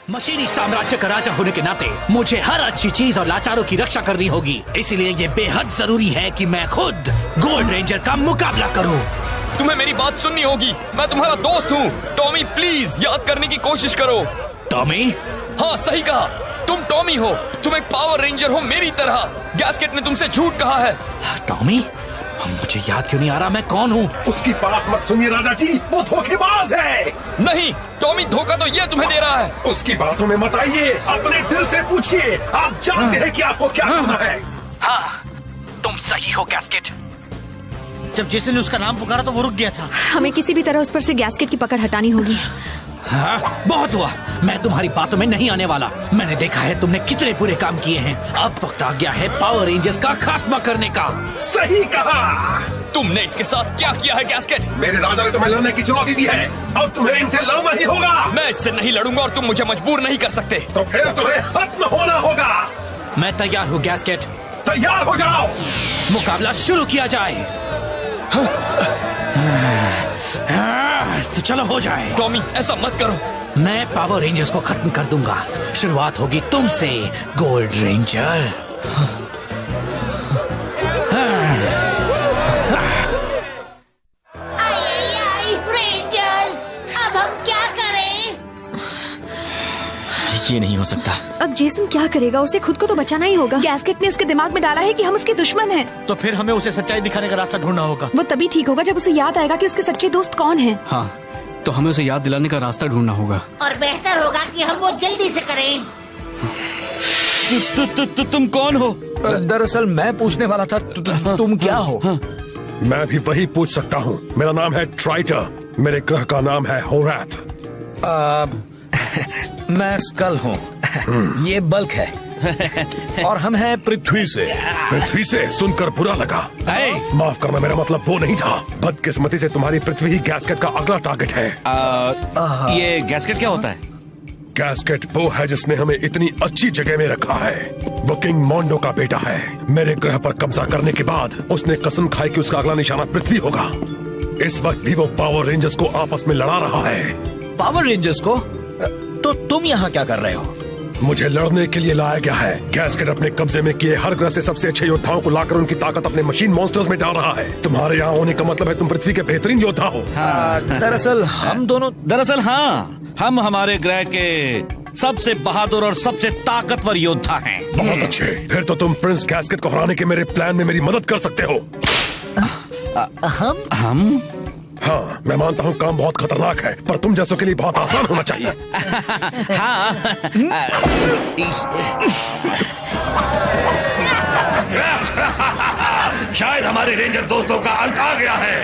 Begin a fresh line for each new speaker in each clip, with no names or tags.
मशीनी साम्राज्य का राजा होने के नाते मुझे हर अच्छी चीज और लाचारों की रक्षा करनी होगी। इसलिए ये बेहद जरूरी है कि मैं खुद गोल्ड रेंजर का मुकाबला करूं।
तुम्हें मेरी बात सुननी होगी। मैं तुम्हारा दोस्त हूँ। टॉमी प्लीज याद करने की कोशिश करो।
टॉमी?
हाँ सही कहा, तुम टॉमी हो। तुम एक पावर रेंजर हो मेरी तरह। गैस्केट ने तुमसे झूठ कहा है।
टॉमी? मुझे याद क्यों नहीं आ रहा मैं कौन हूँ?
उसकी बात मत सुनिए राजा जी, वो धोखेबाज है।
नहीं टॉमी, धोखा तो ये तुम्हें दे रहा है।
उसकी बातों में मत आइए, अपने दिल से पूछिए। आप जानते हैं कि आपको क्या करना है।
हाँ, तुम सही हो गैस्केट। जब जेसन ने उसका नाम पुकारा तो वो रुक गया था।
हमें किसी भी तरह उस पर से गैस्केट की पकड़ हटानी होगी।
हाँ, बहुत हुआ। मैं तुम्हारी बातों में नहीं आने वाला। मैंने देखा है तुमने कितने बुरे काम किए हैं। अब वक्त आ गया है पावर रेंजर्स का खात्मा करने का।
सही कहा।
तुमने इसके साथ क्या किया है गैस्केट?
मेरे राजा ने तुम्हें लड़ने की चुनौती दी है। अब तुम्हें इनसे लड़ना ही होगा।
मैं इससे नहीं लड़ूंगा और तुम मुझे मजबूर नहीं कर सकते।
तो फिर तुम्हें खत्म होना होगा।
मैं तैयार हूँ गैस्केट।
तैयार हो जाओ,
मुकाबला शुरू किया जाए। तो चलो हो जाए।
टॉमी ऐसा मत करो।
मैं पावर रेंजर्स को खत्म कर दूंगा। शुरुआत होगी तुमसे गोल्ड रेंजर।
रेंजर्स, अब हम क्या करें?
ये नहीं हो सकता।
अब जेसन क्या करेगा? उसे खुद को तो बचाना ही होगा। गैस्केट ने उसके दिमाग में डाला है कि हम उसके दुश्मन हैं।
तो फिर हमें उसे सच्चाई दिखाने का रास्ता ढूंढना होगा।
वो तभी ठीक होगा जब उसे याद आएगा कि उसके सच्चे दोस्त कौन हैं।
हाँ, तो हमें उसे याद दिलाने का रास्ता ढूंढना होगा।
और बेहतर होगा कि हम वो जल्दी से करें।
तुम कौन हो?
दरअसल मैं पूछने वाला था तुम क्या हो?
मैं भी वही पूछ सकता हूँ। मेरा नाम है ट्राइटर। मेरे ग्रह का नाम है होराथ।
मैं स्कल हूँ। ये बल्क है। और हम हैं पृथ्वी से।
पृथ्वी से सुनकर बुरा लगा। माफ करना, मेरा मतलब वो नहीं था। बदकिस्मती से तुम्हारी पृथ्वी ही गैस्केट का अगला टारगेट है।
ये गैस्केट क्या होता है?
गैस्केट वो है जिसने हमें इतनी अच्छी जगह में रखा है। वो किंग मोंडो का बेटा है। मेरे ग्रह पर कब्जा करने के बाद उसने कसम खाई कि उसका अगला निशाना पृथ्वी होगा। इस वक्त भी वो पावर रेंजर्स को आपस में लड़ा रहा है।
पावर रेंजर्स को? तो तुम यहाँ क्या कर रहे हो?
मुझे लड़ने के लिए लाया गया है। गैस्केट अपने कब्जे में किए हर ग्रह से सबसे अच्छे योद्धाओं को लाकर उनकी ताकत अपने मशीन मॉन्स्टर्स में डाल रहा है। तुम्हारे यहाँ होने का मतलब है तुम पृथ्वी के बेहतरीन योद्धा हो।
दरअसल हम दोनों
हम हमारे ग्रह के सबसे बहादुर और सबसे ताकतवर योद्धा हैं।
बहुत अच्छे। फिर तो तुम प्रिंस गैस्केट को हराने के मेरे प्लान में मेरी मदद कर सकते हो।
हम
हाँ, मैं मानता हूँ काम बहुत खतरनाक है, पर तुम जैसों के लिए बहुत आसान होना चाहिए।
शायद हमारे रेंजर दोस्तों का अंत आ गया है।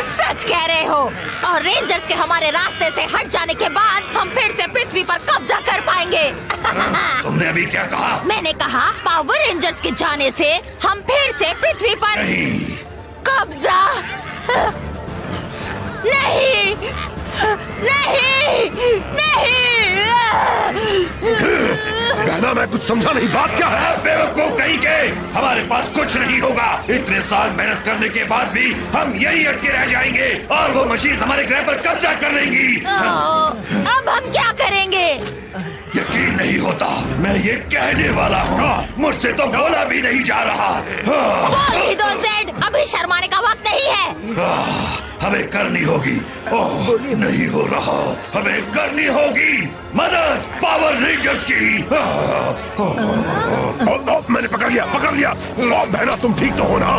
सच कह रहे हो। और रेंजर्स के हमारे रास्ते से हट जाने के बाद हम फिर से पृथ्वी पर कब्जा कर पाएंगे।
तुमने अभी क्या कहा?
मैंने कहा पावर रेंजर्स के जाने से हम फिर से पृथ्वी पर कब्जा नहीं नहीं नहीं।
बहना, मैं कुछ समझा नहीं, बात क्या है?
बेवकूफ कहीं के, हमारे पास कुछ नहीं होगा। इतने साल मेहनत करने के बाद भी हम यही अटके रह जाएंगे और वो मशीन हमारे ग्रह पर कब्जा कर लेंगी।
अब हम क्या करेंगे?
यकीन नहीं होता, मैं ये कहने वाला हूँ। मुझसे तो बोला भी नहीं जा रहा।
बोल ही दो ज़ेड, अभी शर्माने का वक्त नहीं है।
हमें करनी होगी। ओह, नहीं हो रहा। हमें करनी होगी मदद पावर रेंजर्स की।
मैंने पकड़ लिया। बहना, तुम ठीक तो हो ना?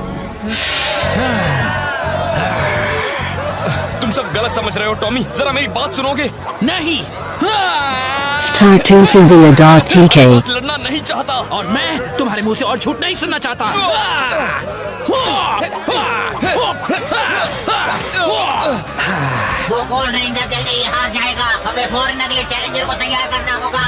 तुम सब गलत समझ रहे हो टॉमी, जरा मेरी बात सुनोगे?
नहीं।
Starting Civil Dark TK.
लड़ना नहीं चाहता।
और मैं तुम्हारे मुंह से और झूठ नहीं सुनना चाहता।
वो गोल्ड रेंजर जल्दी हार जाएगा। हमें फौरन अगले चैलेंजर को तैयार करना होगा।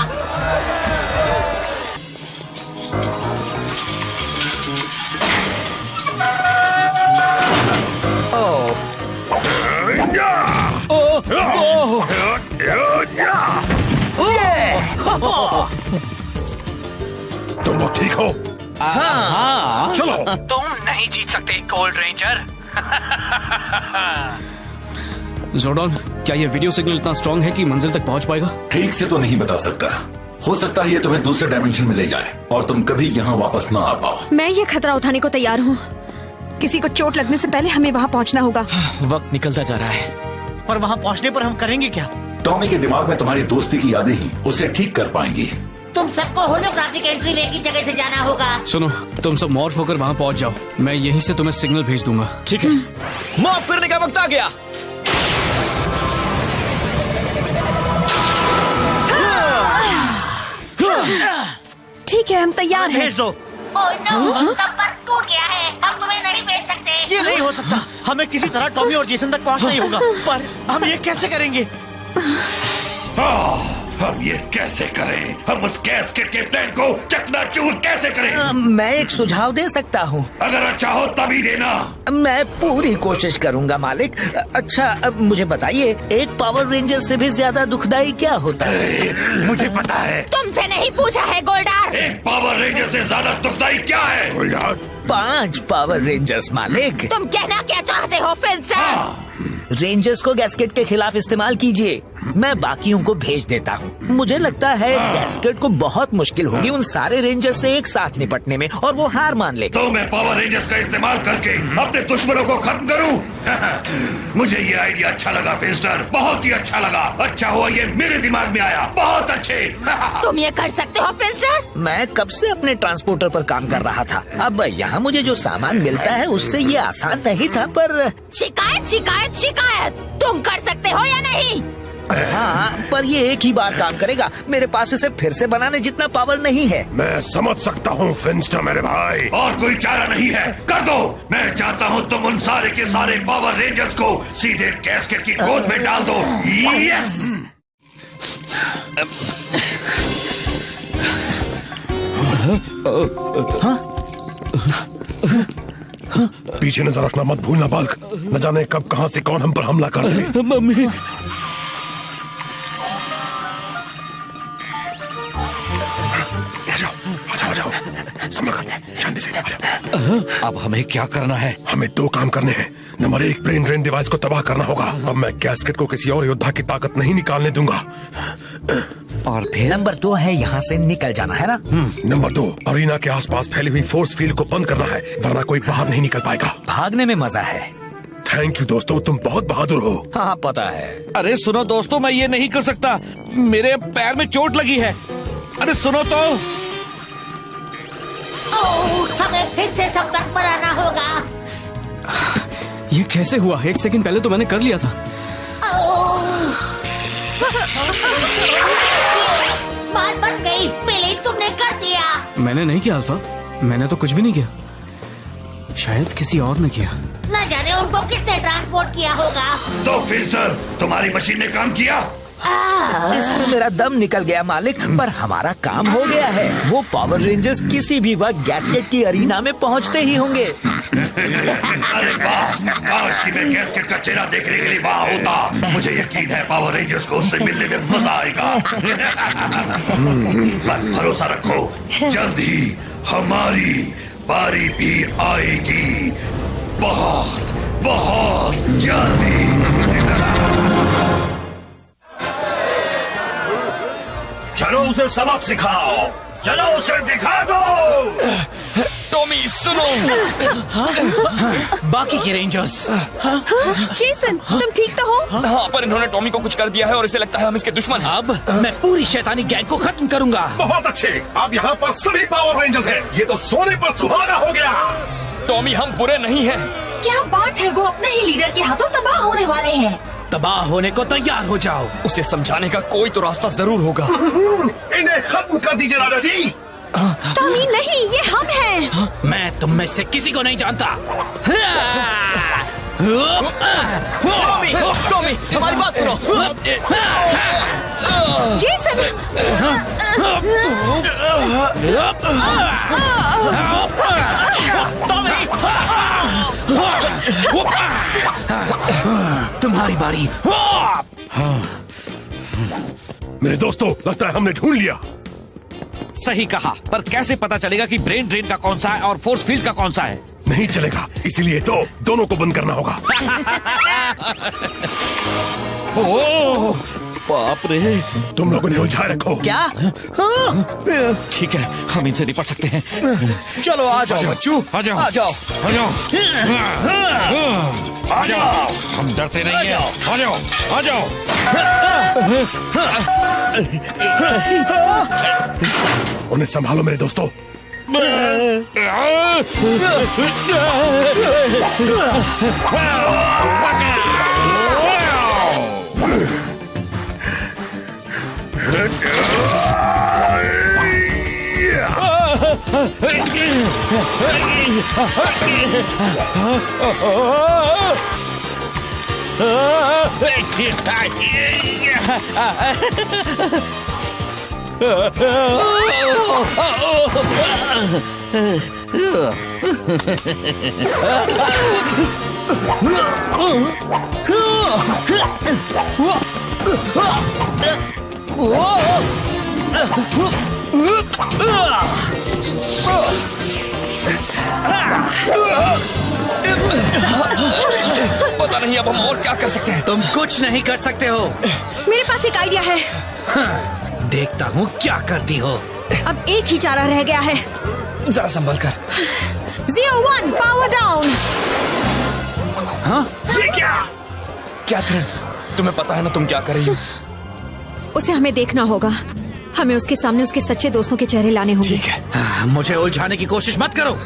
तुम लोग ठीक हो?
हाँ।
चलो।
तुम नहीं जीत सकते गोल्ड रेंजर।
जोर्डन, क्या ये वीडियो सिग्नल इतना स्ट्रांग है कि मंजिल तक पहुंच पाएगा?
ठीक से तो नहीं बता सकता, हो सकता है ये तुम्हें दूसरे डायमेंशन में ले जाए और तुम कभी यहाँ वापस ना आ पाओ।
मैं ये खतरा उठाने को तैयार हूँ। किसी को चोट लगने से पहले हमें वहाँ पहुँचना होगा।
वक्त निकलता जा रहा है,
पर वहाँ पहुँचने पर हम करेंगे क्या?
टॉमी के दिमाग में तुम्हारी दोस्ती की यादें ही उसे ठीक कर पाएंगी।
तुम सबको होलोग्राफिक एंट्री वे की जगह से जाना होगा।
सुनो, तुम सब मॉर्फ होकर वहाँ पहुँच जाओ, मैं यहीं से तुम्हें सिग्नल भेज दूंगा।
ठीक है, मॉर्फ करने का वक्त आ गया।
ठीक है, हम तैयार हैं।
भेज दो।
ओह नो, संपर्क टूट गया है, हम तुम्हें नहीं भेज सकते।
ये नहीं हो सकता, हमें किसी तरह टॉमी और जेसन तक पहुंचना ही होगा। पर हम ये कैसे करेंगे?
हम ये कैसे करें? हम उस गैस्केट के प्लान को चकनाचूर कैसे करें?
मैं एक सुझाव दे सकता हूँ।
अगर अच्छा हो तभी देना।
मैं पूरी कोशिश करूँगा मालिक। अच्छा, अब मुझे बताइए, एक पावर रेंजर से भी ज्यादा दुखदाई क्या होता है?
मुझे पता है।
तुमसे नहीं पूछा है गोल्डार।
एक पावर रेंजर से ज्यादा दुखदाई क्या है?
5 पावर रेंजर्स मालिक।
तुम कहना क्या चाहते हो फिल्स्टर?
रेंजर्स को गैस्केट के खिलाफ इस्तेमाल कीजिए, मैं बाकियों को भेज देता हूँ। मुझे लगता है गैस्केट को बहुत मुश्किल होगी उन सारे रेंजर्स से एक साथ निपटने में, और वो हार मान लेगा।
तो मैं पावर रेंजर्स का इस्तेमाल करके अपने दुश्मनों को खत्म करूं? मुझे ये आइडिया अच्छा लगा फिल्स्टर, बहुत ही अच्छा लगा। अच्छा हुआ ये मेरे दिमाग में आया, बहुत अच्छे।
तुम ये कर सकते हो फिल्स्टर?
मैं कब से अपने ट्रांसपोर्टर पर काम कर रहा था। अब यहाँ मुझे जो सामान मिलता है उससे ये आसान नहीं था, पर
शिकायत शिकायत शिकायत तुम कर सकते हो या नहीं?
हाँ, पर ये एक ही बार काम करेगा। मेरे पास इसे फिर से बनाने जितना पावर नहीं है।
मैं समझ सकता हूँ फिंस्टर मेरे भाई।
और कोई चारा नहीं है, कर दो। मैं चाहता हूँ तुम उन सारे के सारे पावर रेंजर्स को सीधे गैस्केट की गोद में डाल दो। यस।
पीछे नजर रखना मत भूलना बल्क, न जाने कब कहां से कौन हम पर हमला कर दे।
मम्मी,
आ जाओ, संभल कर, शांति से आ जाओ।
अब हमें क्या करना है?
हमें 2 काम करने हैं। नंबर 1, ब्रेन ड्रेन डिवाइस को तबाह करना होगा। अब मैं गैस्केट को किसी और योद्धा की ताकत नहीं निकालने दूंगा।
और फिर
नंबर 2 है यहाँ से निकल जाना, है ना?
नंबर 2, अरीना के आसपास फैली हुई फोर्स फील्ड को बंद करना है, वरना कोई बाहर नहीं निकल पाएगा।
भागने में मजा है।
थैंक यू दोस्तों, तुम बहुत बहादुर हो।
हाँ, पता है।
अरे सुनो दोस्तों, मैं ये नहीं कर सकता, मेरे पैर में चोट लगी है। अरे सुनो तो।
ओह, हमें फिर से संपर्क पर आना होगा।
ये कैसे हुआ? 1 सेकंड पहले तो मैंने कर लिया था।
बात बन गई, पहले ही तुमने कर दिया।
मैंने नहीं किया अल्फा, मैंने तो कुछ भी नहीं किया। शायद किसी और ने किया।
न जाने उनको किसने ट्रांसपोर्ट किया होगा।
तो फिल्स्टर, तुम्हारी मशीन ने काम किया?
इसमें मेरा दम निकल गया मालिक, पर हमारा काम हो गया है। वो पावर रेंजर्स किसी भी वक्त गैस्केट की अरीना में पहुंचते ही होंगे।
अरे वाह, काश कि मैं गैस्केट का चेहरा देखने के लिए वहाँ होता। मुझे यकीन है पावर रेंजर्स को उससे मिलने में मजा आएगा। पर भरोसा रखो, जल्द ही हमारी बारी भी आएगी, बहुत बहुत जल्दी। चलो उसे सबक सिखाओ, चलो उसे दिखा दो।
टॉमी सुनो।
बाकी के रेंजर्स।
जेसन, तुम ठीक तो हो?
हाँ, पर इन्होंने टॉमी को कुछ कर दिया है और इसे लगता है हम इसके दुश्मन हैं।
अब मैं पूरी शैतानी गैंग को खत्म करूंगा।
बहुत अच्छे, अब यहाँ पर सभी पावर रेंजर्स हैं। ये तो सोने पर सुहाना हो गया।
टॉमी, हम बुरे नहीं हैं।
क्या बात है, वो अपने ही लीडर के हाथों तबाह होने वाले हैं।
तबाह होने को तैयार हो जाओ।
उसे समझाने का कोई तो रास्ता जरूर होगा।
इन्हें खत्म कर दीजिए राजा जी।
टॉमी नहीं, ये हम हैं।
मैं तुम में से किसी को नहीं जानता।
टॉमी, टॉमी, हमारी बात सुनो।
जेसन,
तुम्हारी बारी।
मेरे दोस्तों, लगता है हमने ढूंढ लिया।
सही कहा, पर कैसे पता चलेगा कि ब्रेन ड्रेन का कौन सा है और फोर्स फील्ड का कौन सा है?
नहीं चलेगा, इसीलिए तो दोनों को बंद करना होगा।
ओह बाप रे,
तुम लोगों ने उलझाए रखो।
क्या?
ठीक है, हम इनसे निपट सकते हैं।
चलो आ जाओ बच्चू,
आ जाओ,
आ जाओ,
आ जाओ,
आ जाओ,
हम डरते नहीं हैं। आ जाओ, आ जाओ।
उन्हें संभालो मेरे दोस्तों।
पता नहीं अब हम और क्या कर सकते हैं।
तुम कुछ नहीं कर सकते हो।
मेरे पास एक आइडिया है।
देखता हूँ क्या करती हो।
अब एक ही चारा रह गया है।
जरा संभल कर।
01 पावर डाउन।
हाँ?
ये क्या?
कैथरीन, तुम्हें पता है ना तुम क्या कर रही हो?
उसे हमें देखना होगा। हमें उसके सामने उसके सच्चे दोस्तों के चेहरे लाने होंगे।
ठीक है।
मुझे उलझाने की कोशिश मत करो।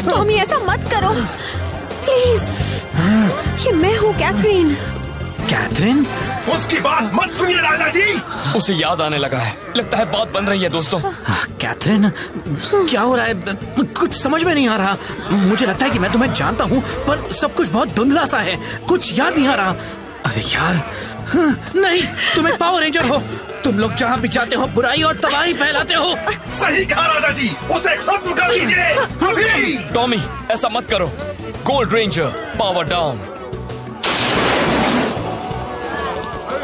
टॉमी ऐसा मत करो प्लीज। ये मैं हूँ कैथरीन।
कैथरीन?
उसकी बात मत सुनिए राजा जी।
उसे याद आने लगा है, लगता है बात बन रही है दोस्तों।
कैथरीन, क्या हो रहा है? कुछ समझ में नहीं आ रहा। मुझे लगता है कि मैं तुम्हें जानता हूँ, पर सब कुछ बहुत धुंधला सा है, कुछ याद नहीं आ रहा। अरे यार, नहीं, तुम एक पावर रेंजर हो। तुम लोग जहाँ भी जाते हो बुराई और तबाही फैलाते हो।
सही कहा राजा जी, उसे खत्म कर दीजिए अभी।
टॉमी, ऐसा मत करो। Gold ranger power down.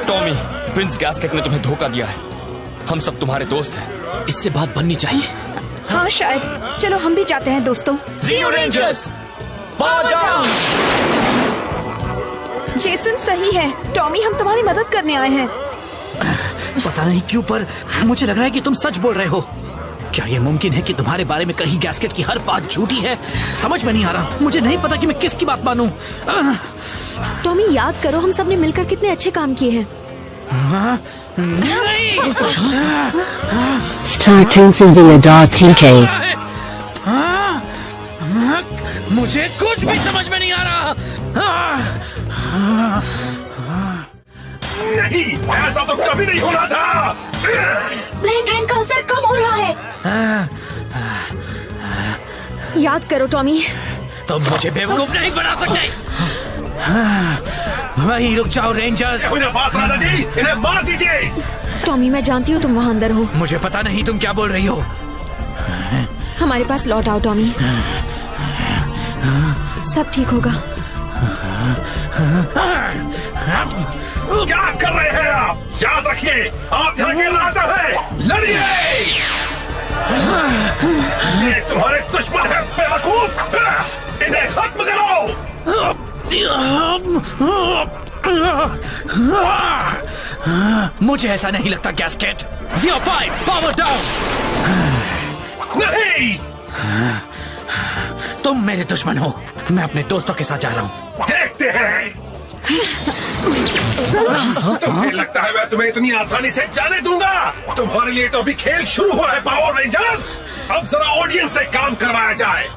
Tommy, Prince gasket ने तुम्हें धोखा दिया है। हम सब तुम्हारे दोस्त हैं, इससे बात बननी चाहिए।
हाँ शायद। चलो हम भी जाते हैं दोस्तों।
Zero rangers power down.
Jason सही है टॉमी, हम तुम्हारी मदद करने आए हैं।
पता नहीं क्यों, पर मुझे लग रहा है कि तुम सच बोल रहे हो। क्या ये मुमकिन है कि तुम्हारे बारे में कहीं गैस्केट की हर बात झूठी है? समझ में नहीं आ रहा। मुझे नहीं पता कि मैं किसकी बात मानूं।
टॉमी याद करो, हम सब ने मिलकर कितने अच्छे काम किए हैं।
नहीं।
Starting Singular.tk
मुझे कुछ भी समझ में नहीं आ रहा।
नहीं, ऐसा तो कभी नहीं होना था।
ब्रेन ड्रेन का असर कम हो रहा है।
याद करो टॉमी।
तुम मुझे बेवकूफ नहीं बना सकते। वहीं रुक जाओ रेंजर्स।
बात राजा जी, इन्हें मार दीजिए।
टॉमी मैं जानती हूँ तुम वहाँ अंदर हो।
मुझे पता नहीं तुम क्या बोल रही हो।
हमारे पास लौट आओ टॉमी, सब ठीक होगा।
क्या कर रहे हैं आप? याद रखिए, आप यहाँ के राजा हैं। लड़िए। ये तुम्हारे दुश्मन है बेवकूफ। इन्हें खत्म करो।
मुझे ऐसा नहीं लगता गैस्केट। 05 power down.
नहीं,
तुम मेरे दुश्मन हो। मैं अपने दोस्तों के साथ जा रहा हूँ।
देखते हैं। तुम्हें लगता है मैं तुम्हें इतनी आसानी से जाने दूंगा? तुम्हारे लिए तो अभी खेल शुरू हुआ है पावर रेंजर्स। अब जरा ऑडियंस से काम करवाया जाए।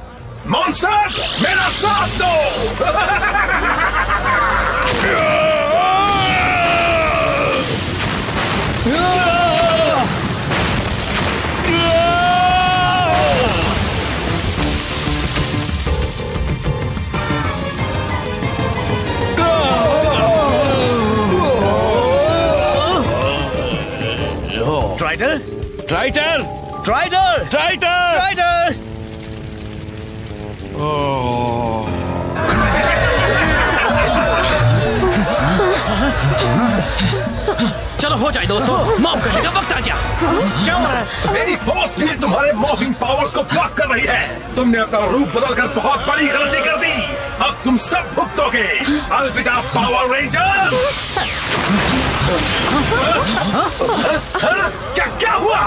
मॉन्स्टर्स, मेरा साथ दो।
ट्राइटर, ट्राइटर, ट्राइटर, ट्राइटर, ट्राइटर।
चलो हो जाए दोस्तों, माफ करने का वक्त आ गया। क्या हो रहा है?
मेरी फोर्स फील्ड तुम्हारे मॉर्फिंग पावर्स को ब्लॉक कर रही है। तुमने अपना रूप बदलकर बहुत बड़ी गलती कर दी। अब तुम सब भुगतोगे। अलविदा पावर रेंजर्स। क्या हुआ?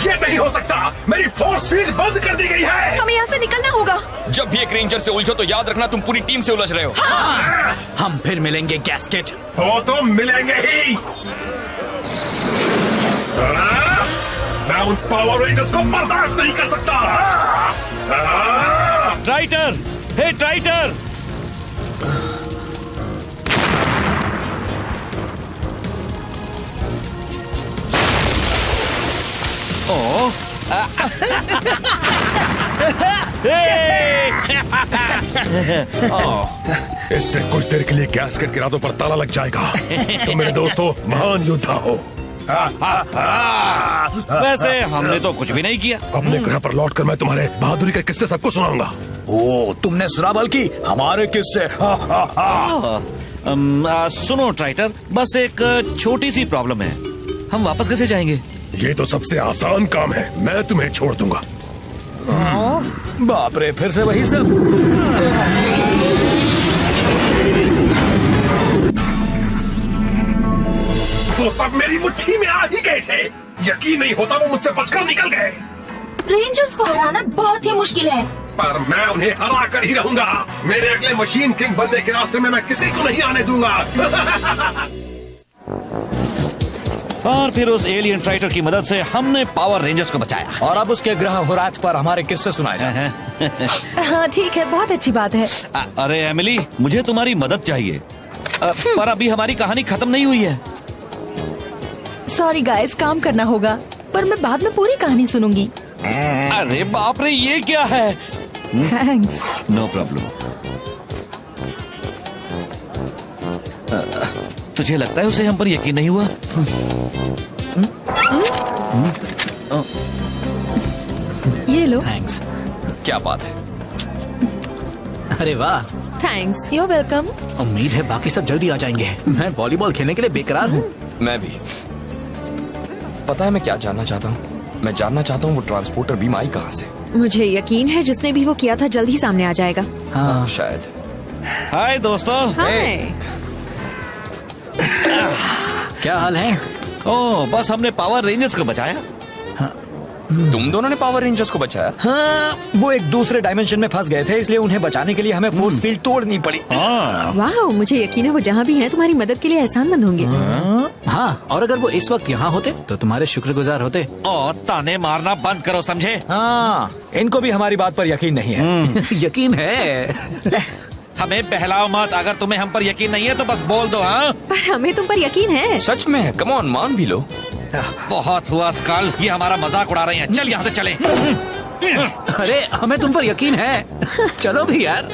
ये नहीं हो सकता। मेरी फोर्स फील्ड बंद कर दी गई है।
हमें यहाँ से निकलना होगा।
जब भी एक रेंजर से उलझो तो याद रखना तुम पूरी टीम से उलझ रहे हो।
हाँ। हम फिर मिलेंगे गैस्केट।
वो तो मिलेंगे ही। मैं उन पावर रेंजर्स को बर्दाश्त नहीं कर सकता।
ट्राइटर, हे ट्राइटर।
इससे कुछ देर के लिए गैस्केट के रातों पर ताला लग जाएगा। तो मेरे दोस्तों महान योद्धा हो।
वैसे हमने तो कुछ भी नहीं किया।
अपने ग्रह पर लौटकर मैं तुम्हारे बहादुरी के किस्से सबको सुनाऊंगा।
ओ, तुमने सुना बल्कि हमारे किस्से।
सुनो ट्राइटर, बस एक छोटी सी प्रॉब्लम है। हम वापस कैसे जाएंगे?
ये तो सबसे आसान काम है, मैं तुम्हें छोड़ दूंगा।
बाप रे, फिर से वही सब।
वो सब मेरी मुट्ठी में आ ही गए थे। यकीन नहीं होता वो मुझसे बचकर निकल गए।
रेंजर्स को हराना बहुत ही मुश्किल है,
पर मैं उन्हें हरा कर ही रहूंगा। मेरे अगले मशीन किंग बनने के रास्ते में मैं किसी को नहीं आने दूंगा।
और फिर उस एलियन ट्राइटर की मदद से हमने पावर रेंजर्स को बचाया।
और अब उसके ग्रह होरात पर हमारे किस्से सुनाए जाए।
हाँ ठीक है, बहुत अच्छी बात है।
अरे एमिली, मुझे तुम्हारी मदद चाहिए। पर अभी हमारी कहानी खत्म नहीं हुई है।
सॉरी गाइस, काम करना होगा, पर मैं बाद में पूरी कहानी सुनूंगी।
अरे बाप रे, ये क्या है?
थैंक्स।
No problem. तुझे लगता है उसे हम पर यकीन नहीं हुआ?
ये लो।
थैंक्स।
क्या बात है?
अरे वाह।
Thanks, you welcome.
उम्मीद है बाकी सब जल्दी आ जाएंगे। मैं वॉलीबॉल खेलने के लिए बेकरार हूँ।
मैं भी। पता है मैं क्या जानना चाहता हूँ? मैं जानना चाहता हूँ वो ट्रांसपोर्टर बीम आई कहाँ से?
मुझे यकीन है जिसने भी वो किया था जल्द ही सामने आ जाएगा।
हाँ
शायद।
हाय दोस्तों।
हाय।
क्या हाल है?
ओ, बस हमने पावर रेंजर्स को बचाया।
तुम दोनों ने पावर रेंजर्स को बचाया?
हाँ, वो एक दूसरे डायमेंशन में फंस गए थे, इसलिए उन्हें बचाने के लिए हमें फोर्स फील्ड तोड़नी पड़ी।
वाह, मुझे यकीन है वो जहाँ भी हैं तुम्हारी मदद के लिए एहसानमंद होंगे।
हाँ, और अगर वो इस वक्त यहाँ होते तो तुम्हारे शुक्रगुजार होते।
और ताने मारना बंद करो, समझे?
हाँ, इनको भी हमारी बात पर यकीन नहीं है।
यकीन है।
हमें बहलाओ मत। अगर तुम्हें हम पर यकीन नहीं है तो बस बोल दो। हाँ,
पर हमें तुम पर यकीन है।
सच में? कम ऑन, मान भी लो।
बहुत हुआ स्काल, ये हमारा मजाक उड़ा रहे हैं। चल यहाँ से चले।
अरे हमें तुम पर यकीन है। चलो भी यार।